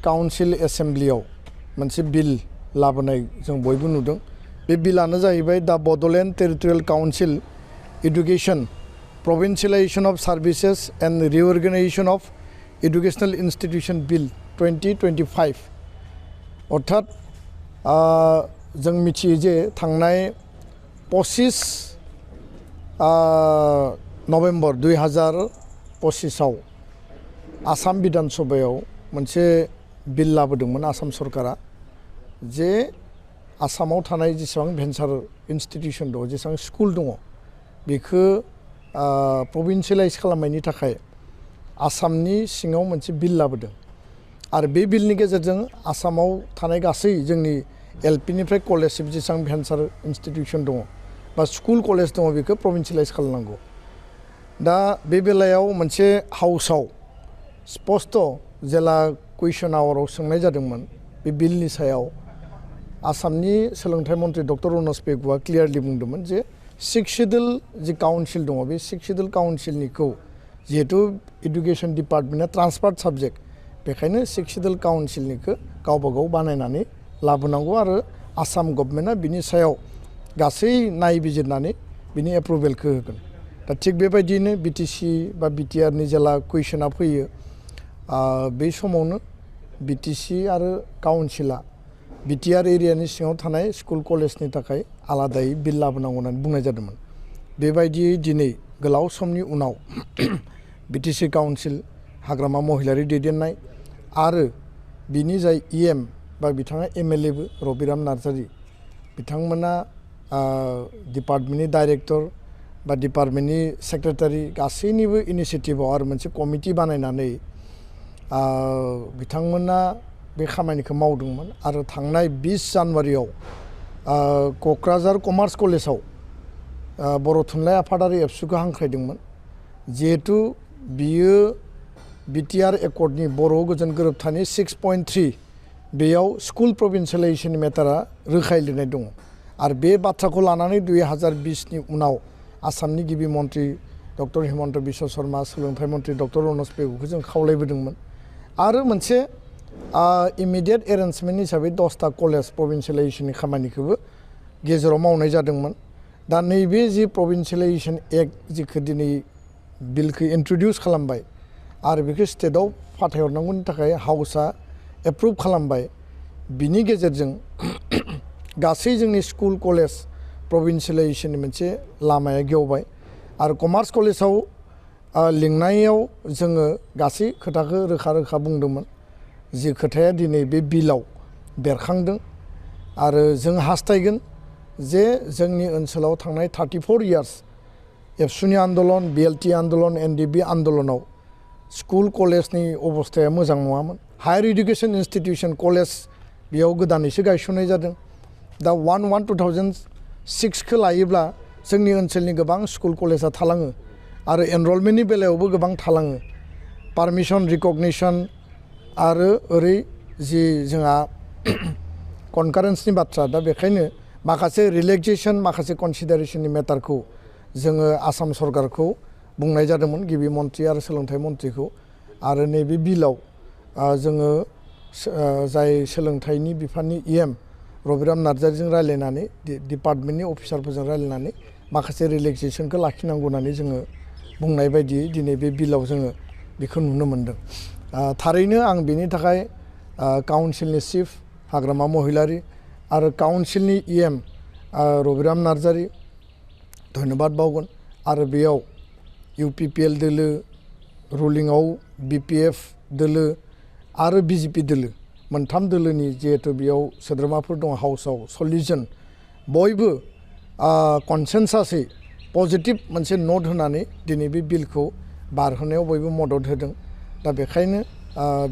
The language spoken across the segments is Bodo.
काउन्सिल एसेम्ब्लियाव मोनसे बिल लाबोनाय जों बयबो नुदों बे बिलानो जाहैबाय दा Bodoland territorial council education provincialisation of services and reorganisation of educational institution bill 2025 अर्थात जों मिथियो जे थांनाय 25 नभेम्बर 2025 आव आसाम विधान सभायाव मोनसे बिल लाबोदोंमोन आसाम सरकारा जे आसामाव थानाय जेसेबां भेन्सार इन्स्टिट्यूशन दं जेसेबां स्कुल दङ बेखौ प्रभिन्सियलाइज खालामनायनि थाखाय आसामनि सिङाव मोनसे बिल लाबोदों आरो बे बिलनि गेजेरजों आसामाव थानाय गासै जोंनि एलपिनिफ्राय कलेजसिम जेसेबां भेन्सार इन्स्टिट्यूशन दङ बा स्कुल कलेज दङ बेखौ प्रभिन्सियलाइज खालामनांगौ दा बे बेलायाव मोनसे हाउसाव स्पष्ट जेला कुइसन आवाराव सोंनाय जादोंमोन बे बिलनि सायाव आसामनि सोलोंथाइ मन्थ्रि डक्टर रनज पेगुआ क्लियारलि बुंदोंमोन जे 6 शेड्यूल जि काउन्सिल दङ बे 6 शेड्यूल काउन्सिलनिखौ जिहेतु एडुकेशन डिपार्टमेन्टआ ट्रान्सफार्ड साबजेक्ट बेखायनो 6 शेड्यूल काउन्सिलनिखौ गावबा गाव बानायनानै लाबोनांगौ आरो आसाम गभर्नमेन्टआ बिनि सायाव गासै नायबिजिरनानै बिनि एप्रुभेलखौ होगोन दा थिग बेबायदिनो बिटिसि बा बिटिआरनि जेला कुइसना फैयो बे समावनो बिटिसि आरो काउन्सिला बिटिआर एरियानि सिङाव थानाय स्कुल कलेजनि थाखाय आलादायै बिल लाबोनांगौ होननानै बुंनाय जादोंमोन बेबायदियै दिनै गोलाव समनि उनाव बिटिसि काउन्सिल हाग्रामा महिलारि दैदेननाय आरो बिनि जाय इएम बा बिथाङा एमएलएबो रबिराम नार्जारि बिथांमोना डिपार्टमेन्टनि डाइरेक्टर बा डिपार्टमेन्टनि सेक्रेटारि गासैनिबो इनिसिएटिभआव आरो मोनसे कमिटि बानायनानै बिथांमोना बे खामानिखौ मावदोंमोन आरो थांनाय 20 जानुवारियाव क'क्राझार कमार्स कलेजाव बर' थुनलाइ आफादारि एबसुखौ हांख्रायदोंमोन जिहेतु बियो बिटिआर एकर्डनि बर' गोजोन गोरोबथानि 6.3 बेयाव स्कुल प्रभिन्सियलाइजेशन मेटारा रोखायै लिरनाय दङ आरो बे बाथ्राखौ लानानै 2020 नि उनाव आसामनि गिबि मन्थ्रि डक्टर हिमन्त बिश्व शर्मा सोलोंथाइ मन्थ्रि डक्टर रनज पेगुखौ जों खावलायबोदोंमोन आरो मोनसे इमिडियेट एरेन्जमेन्ट हिसाबै 10टा कलेज प्रभिन्सियलाइजेशननि खामानिखौबो गेजेराव मावनाय जादोंमोन दा नैबे जि प्रभिन्सियलाइजेशन एक्ट जिखौ दिनै बिलखौ इन्ट्रडिउस खालामबाय आरो बेखौ स्टेटआव फाथायहरनांगौनि थाखाय हाउसआ एप्रुभ खालामबाय बिनि गेजेरजों गासै जोंनि स्कुल कलेज प्रभिन्सियलाइजेशननि मोनसे लामाया गेवबाय आरो कमार्स कलेजाव लिंनायाव जोङो गासै खोथाखौ रोखा रोखा बुंदोंमोन जि खोथाया दिनै बे बिलाव बेरखांदों आरो जों हास्थायगोन जे जोंनि ओनसोलाव थांनाय 34 इयार्स एबसुनि आन्दलन बिएलटि आन्दलन एनडिबि आन्दलनाव स्कुल कलेजनि अबस्थाया मोजां नङामोन हायार इडुकेशन इन्स्टिट्यूशन कलेज बेयाव गोदानैसो गायसननाय जादों दा 1/1/2006 खौ लायोब्ला जोंनि ओनसोलनि गोबां स्कुल कलेजा थालाङो आरो एनरलमेन्टनि बेलायावबो गोबां थालाङो पारमिशन रिकगनिशन आरो ओरै जि जोंहा कनकारेन्सनि बाथ्रा दा बेखायनो माखासे रिलेक्सेसन माखासे कनसिडारेशननि मेटारखौ जोङो आसाम सरकारखौ बुंनाय जादोंमोन गिबि मन्थ्रि आरो सोलोंथाइ मन्थ्रिखौ आरो नैबे बिलाव जोङो जाय सोलोंथाइनि बिफाननि इएम रबिराम नार्जारिजों रायलायनानै डिपार्टमेन्टनि अफिसारफोरजों रायलायनानै माखासे रिलेक्सेसनखौ लाखिनांगौ होननानै जोङो बुंनाय बायदियै दिनै बे बिलाव जोङो बेखौ नुनो मोनदों थारैनो आं बेनि थाखाय काउन्सिलनि चिफ हाग्रामा महिलारि आरो काउन्सिलनि इएम रबिराम नार्जारि धन्यबाद बावगोन आरो बेयाव इउपिपिएल दोलो रुलिंआव बिपिएफ दोलो आरो बिजेपि दोलो मोनथाम दोलोनि जिहेतु बेयाव सोद्रोमाफोर दं हाउसआव 40 जन बयबो कनसेन्सासै पजिटिभ मोनसे नोट होनानै दिनै बे बिलखौ बारहोनायाव बयबो मदद होदों दा बेखायनो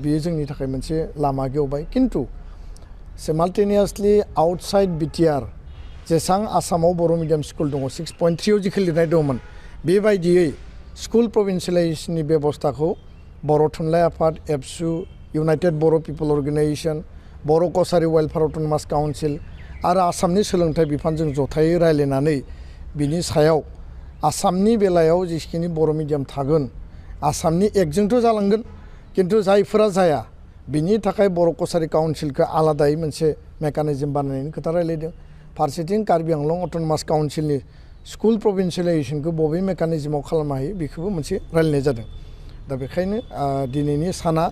बियो जोंनि थाखाय मोनसे लामा गेवबाय किन्तु सिमाल्टेनियासलि आउटसाइड बिटिआर जेसां आसामाव बर' मिडियाम स्कुल दङ 6.3 आव जिखौ लिरनाय दंमोन बेबायदियै स्कुल प्रभिन्सियलाइजेशननि बेबस्थाखौ बर' थुनलाइ आफाद एबसु इउनाइटेड बर' पिपल अर्गेनाइजेशन बर' कसारि वेलफेयार अट'नमास काउन्सिल आरो आसामनि सोलोंथाइ बिफानजों जथायै रायलायनानै बिनि सायाव आसामनि बेलायाव जेखिनि बर' मिडियाम थागोन आसामनि एक्टजोंथ' जालांगोन किन्तु जायफोरा जाया बिनि थाखाय बर' कसारि काउन्सिलखौ आलादायै मोनसे मेकानिजम बानायनायनि खोथा रायलायदों फारसेथिं कार्बि आंलं अट'नमास काउन्सिलनि स्कुल प्रभिन्सियेलाइजेसनखौ बबे मेकानिजमाव खालामनो हायो बेखौबो मोनसे रायलायनाय जादों दा बेखायनो दिनैनि साना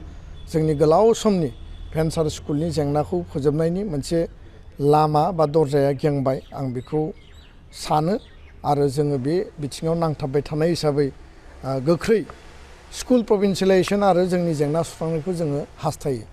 जोंनि गोलाव समनि भेन्सार स्कुलनि जेंनाखौ फोजोबनायनि मोनसे लामा बा दरजाया गेंबाय आं बेखौ सानो आरो जोङो बे बिथिङाव नांथाबबाय थानाय हिसाबै गोख्रै स्कुल प्रभिन्सियेलाइजेसन आरो जोंनि जेंना सुस्रांनायखौ जोङो हास्थायो